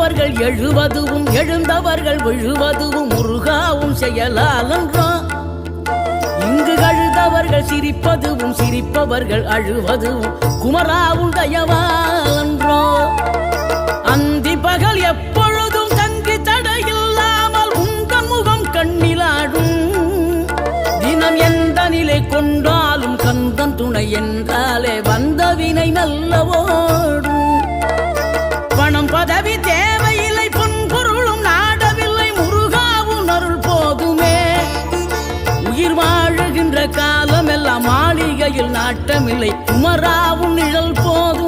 எழுந்தவர்கள் எழுவதுவும் எழுந்தவர்கள் விழுவதுவும் முருகாவும் செயலாலன்றோ. இங்கு அழுதவர்கள் சிரிப்பதுவும் சிரிப்பவர்கள் அழுவதுவும் குமராவும் தயவாலன்றோ. அந்தி பகல் எப்பொழுதும் தங்கி தடையில்லாமல் உங்கள் முகம் கண்ணிலாடும். தினம் எந்த நிலை கொண்டாலும் கந்தன் துணை என்றாலே வந்த வினை நல்லவோடும். பணம் பதவி தேவையில்லை பொன்பொருளும் நாடவில்லை முருகாவும் அருள் போதுமே. உயிர் வாழுகின்ற காலம் எல்லாம் மாளிகையில் நாட்டமில்லை குமராவும் நிழல் போதும்.